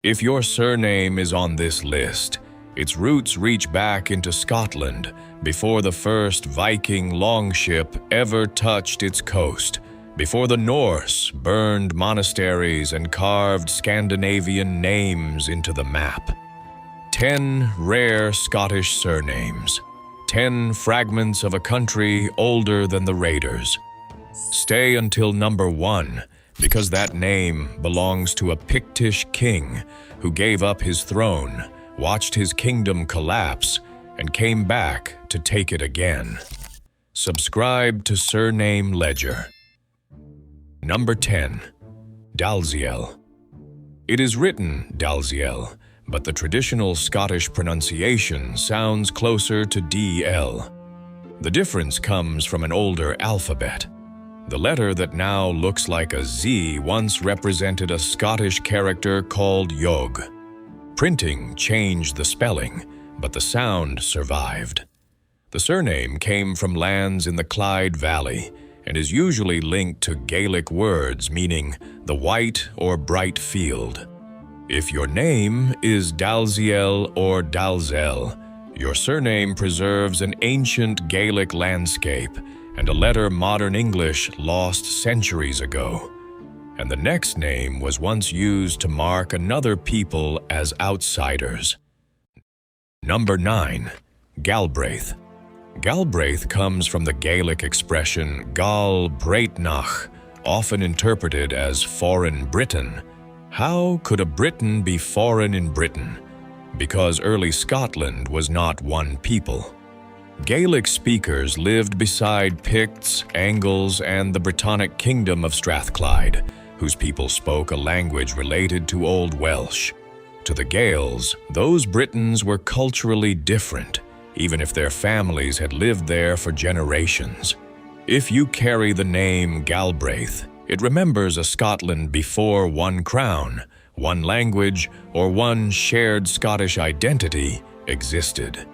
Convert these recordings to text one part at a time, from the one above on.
If your surname is on this list, its roots reach back into Scotland before the first Viking longship ever touched its coast, before the Norse burned monasteries and carved Scandinavian names into the map. 10 rare Scottish surnames, 10 fragments of a country older than the Raiders. Stay until number 1, because that name belongs to a Pictish king who gave up his throne, watched his kingdom collapse, and came back to take it again. Subscribe to Surname Ledger. Number 10. Dalziel. It is written Dalziel, but the traditional Scottish pronunciation sounds closer to DL. The difference comes from an older alphabet. The letter that now looks like a Z once represented a Scottish character called Yog. Printing changed the spelling, but the sound survived. The surname came from lands in the Clyde Valley and is usually linked to Gaelic words meaning the white or bright field. If your name is Dalziel or Dalzell, your surname preserves an ancient Gaelic landscape and a letter modern English lost centuries ago. And the next name was once used to mark another people as outsiders. Number 9. Galbraith. Galbraith comes from the Gaelic expression Gal Brittonic, often interpreted as foreign Briton. How could a Briton be foreign in Britain? Because early Scotland was not one people. Gaelic speakers lived beside Picts, Angles, and the Brittonic kingdom of Strathclyde, whose people spoke a language related to Old Welsh. To the Gaels, those Britons were culturally different, even if their families had lived there for generations. If you carry the name Galbraith, it remembers a Scotland before one crown, one language, or one shared Scottish identity existed.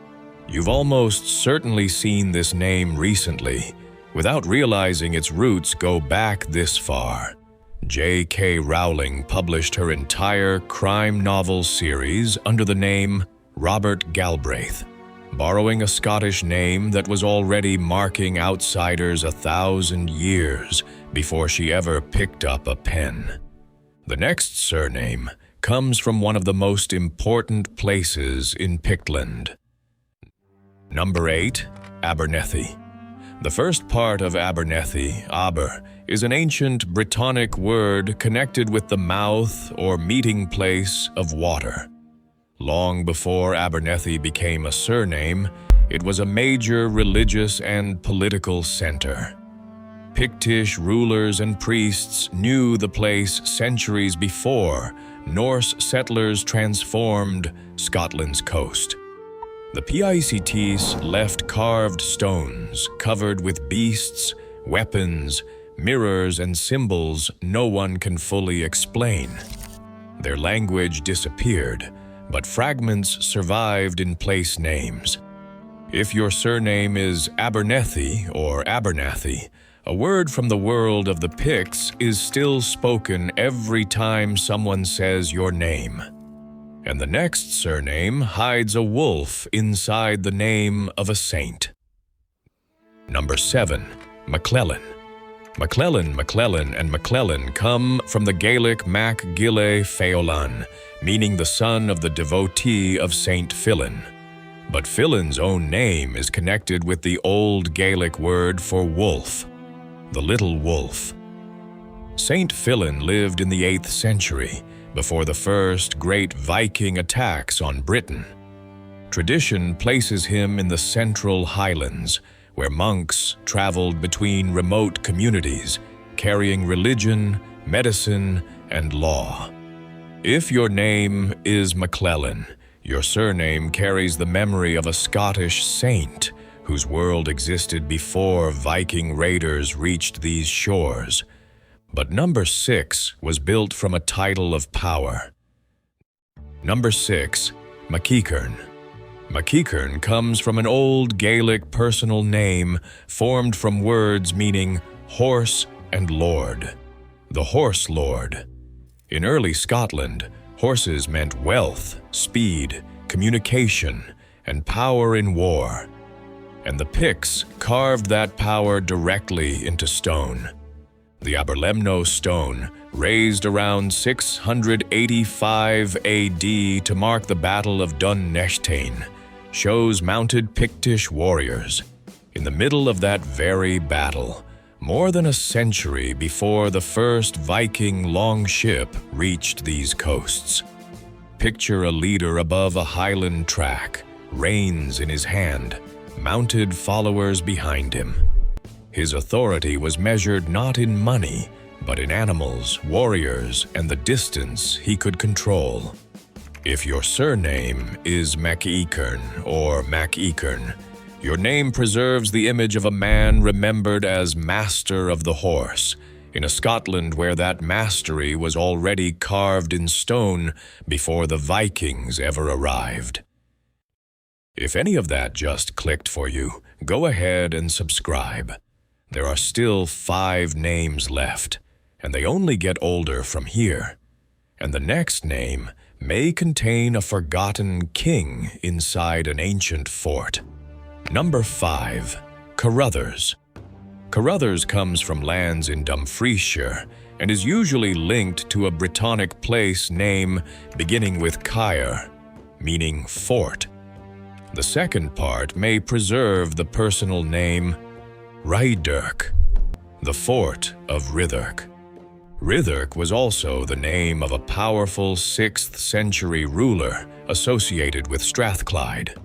You've almost certainly seen this name recently, without realizing its roots go back this far. J.K. Rowling published her entire crime novel series under the name Robert Galbraith, borrowing a Scottish name that was already marking outsiders 1,000 years before she ever picked up a pen. The next surname comes from one of the most important places in Pictland. Number 8. Abernethy. The first part of Abernethy, Aber, is an ancient Brittonic word connected with the mouth or meeting place of water. Long before Abernethy became a surname, it was a major religious and political center. Pictish rulers and priests knew the place centuries before Norse settlers transformed Scotland's coast. The Picts left carved stones covered with beasts, weapons, mirrors, and symbols no one can fully explain. Their language disappeared, but fragments survived in place names. If your surname is Abernethy or Abernathy, a word from the world of the Picts is still spoken every time someone says your name. And the next surname hides a wolf inside the name of a saint. Number 7. MacLellan. MacLellan, and MacLellan come from the Gaelic Mac Gile Feolan, meaning the son of the devotee of Saint Fillan. But Fillan's own name is connected with the old Gaelic word for wolf, the little wolf. Saint Fillan lived in the 8th century, before the first great Viking attacks on Britain. Tradition places him in the central highlands, where monks traveled between remote communities, carrying religion, medicine, and law. If your name is MacLellan, your surname carries the memory of a Scottish saint whose world existed before Viking raiders reached these shores. But number 6 was built from a title of power. Number 6. MacEachern. MacEachern comes from an old Gaelic personal name formed from words meaning horse and lord. The horse lord. In early Scotland, Horses meant wealth, speed, communication, and power in war. And the Picts carved that power directly into stone. The Aberlemno stone, raised around 685 AD to mark the Battle of Dun-Nechtain, shows mounted Pictish warriors. In the middle of that very battle, more than a century before the first Viking longship reached these coasts. Picture a leader above a highland track, reins in his hand, mounted followers behind him. His authority was measured not in money, but in animals, warriors, and the distance he could control. If your surname is MacEachern or MacEachern, your name preserves the image of a man remembered as Master of the Horse, in a Scotland where that mastery was already carved in stone before the Vikings ever arrived. If any of that just clicked for you, go ahead and subscribe. There are still 5 names left, and they only get older from here. And the next name may contain a forgotten king inside an ancient fort. Number 5. Carruthers. Carruthers comes from lands in Dumfriesshire and is usually linked to a Brittonic place name beginning with Caer, meaning fort. The second part may preserve the personal name Rhydderch, the fort of Rhydderch. Rhydderch was also the name of a powerful 6th century ruler associated with Strathclyde.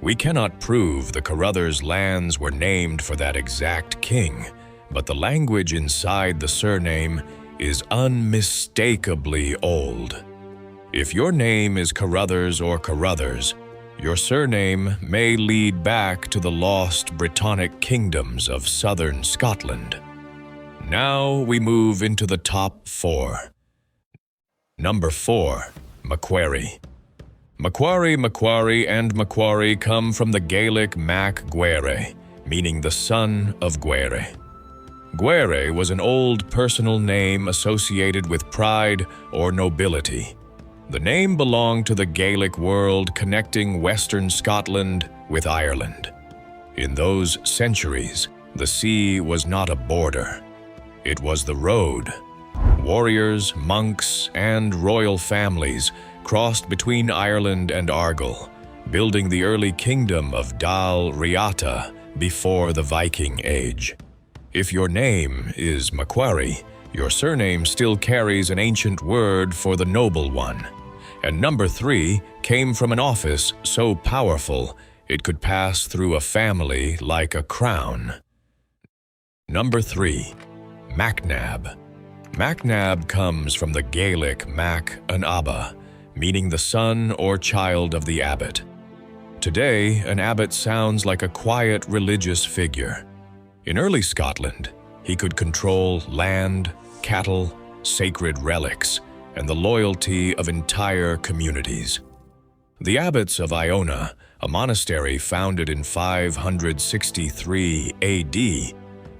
We cannot prove the Carruthers lands were named for that exact king, but the language inside the surname is unmistakably old. If your name is Carruthers or Carruthers, your surname may lead back to the lost Brittonic kingdoms of southern Scotland. Now we move into the top 4. Number 4. Macquarie. Macquarie and Macquarie come from the Gaelic Mac Gwaire, meaning the son of Gwaire. Gwaire was an old personal name associated with pride or nobility. The name belonged to the Gaelic world connecting western Scotland with Ireland. In those centuries, the sea was not a border. It was the road. Warriors, monks, and royal families crossed between Ireland and Argyll, building the early kingdom of Dal Riata before the Viking Age. If your name is Macquarie, your surname still carries an ancient word for the noble one. And number 3 came from an office so powerful it could pass through a family like a crown. Number 3. Macnab. Macnab comes from the Gaelic Mac an Abba, meaning the son or child of the abbot. Today, an abbot sounds like a quiet religious figure. In early Scotland, he could control land, cattle, sacred relics, and the loyalty of entire communities. The abbots of Iona, a monastery founded in 563 AD,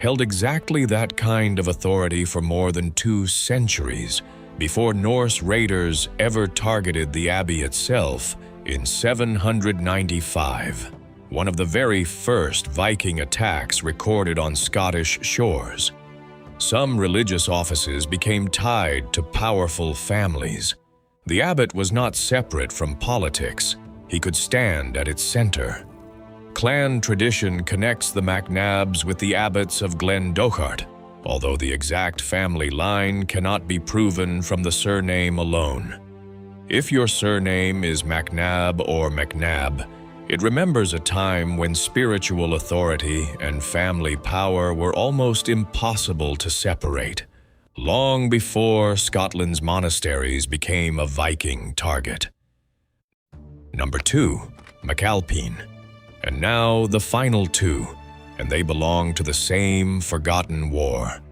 held exactly that kind of authority for more than 2 centuries before Norse raiders ever targeted the abbey itself in 795, one of the very first Viking attacks recorded on Scottish shores. Some religious offices became tied to powerful families. The abbot was not separate from politics. He could stand at its center. Clan tradition connects the Macnabs with the abbots of Glendochart, although the exact family line cannot be proven from the surname alone. If your surname is Macnab or MacNab, it remembers a time when spiritual authority and family power were almost impossible to separate, long before Scotland's monasteries became a Viking target. Number 2, MacAlpine. And now the final 2, and they belong to the same forgotten war.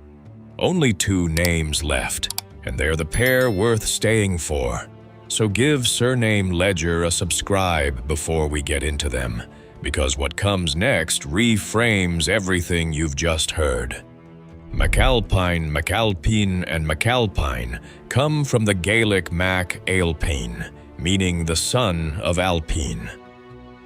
Only 2 names left, and they're the pair worth staying for. So give Surname Ledger a subscribe before we get into them, because what comes next reframes everything you've just heard. MacAlpine, MacAlpine, and MacAlpine come from the Gaelic Mac Ailpine, meaning the son of Alpine.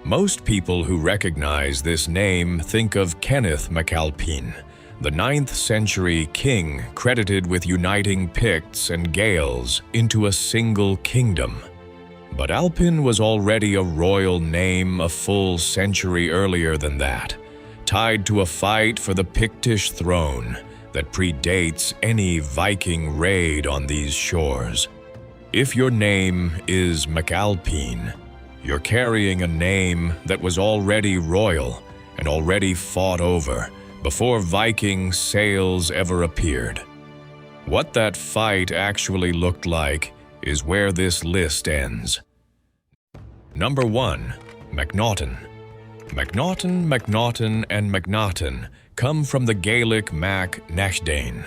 Most people who recognize this name think of Kenneth MacAlpine, the 9th century king credited with uniting Picts and Gaels into a single kingdom. But Alpin was already a royal name a full century earlier than that, tied to a fight for the Pictish throne that predates any Viking raid on these shores. If your name is MacAlpine, you're carrying a name that was already royal and already fought over before Viking sails ever appeared. What that fight actually looked like is where this list ends. Number 1. MacNaughton. MacNaughton, MacNaughton, and MacNaughton come from the Gaelic Mac Nechdane,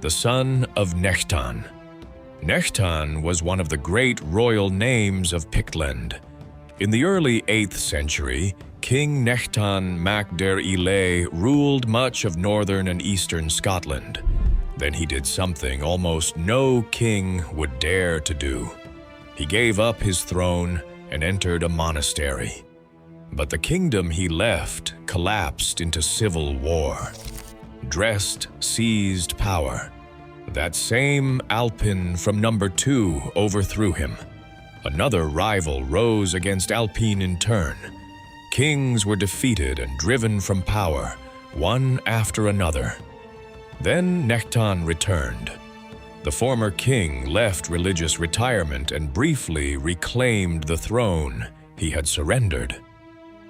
the son of Nechtan. Nechtan was one of the great royal names of Pictland. In the early 8th century, King Nechtan mac der Ile ruled much of northern and eastern Scotland. Then he did something almost no king would dare to do. He gave up his throne and entered a monastery. But the kingdom he left collapsed into civil war. Drest seized power. That same Alpin from number 2 overthrew him. Another rival rose against Alpine in turn. Kings were defeated and driven from power, one after another. Then Nechtan returned. The former king left religious retirement and briefly reclaimed the throne he had surrendered.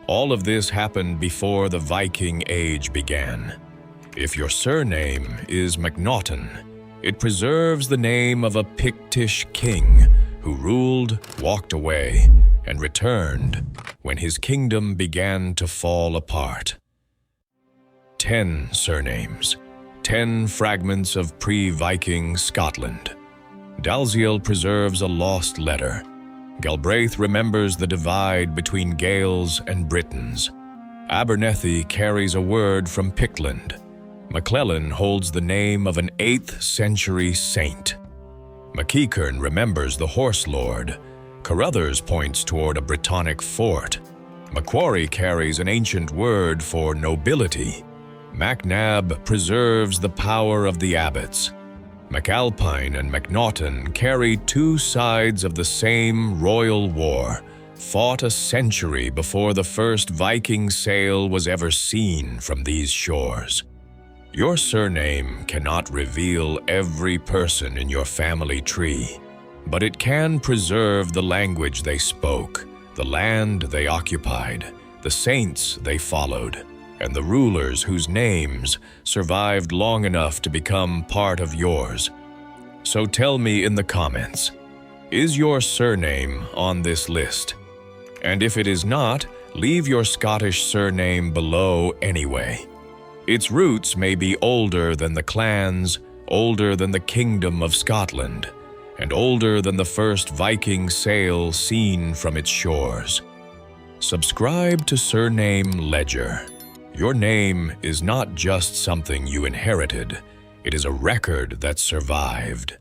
All of this happened before the Viking Age began. If your surname is MacNaughton, it preserves the name of a Pictish king who ruled, walked away, and returned when his kingdom began to fall apart. 10 surnames, 10 fragments of pre-Viking Scotland. Dalziel preserves a lost letter. Galbraith remembers the divide between Gaels and Britons. Abernethy carries a word from Pictland. McClellan holds the name of an 8th century saint. McKeekern remembers the Horse Lord. Carruthers points toward a Brittonic fort. Macquarie carries an ancient word for nobility. MacNab preserves the power of the abbots. MacAlpine and MacNaughton carry two sides of the same royal war, fought a century before the first Viking sail was ever seen from these shores. Your surname cannot reveal every person in your family tree, but it can preserve the language they spoke, the land they occupied, the saints they followed, and the rulers whose names survived long enough to become part of yours. So tell me in the comments, is your surname on this list? And if it is not, leave your Scottish surname below anyway. Its roots may be older than the clans, older than the Kingdom of Scotland, and older than the first Viking sail seen from its shores. Subscribe to Surname Ledger. Your name is not just something you inherited, it is a record that survived.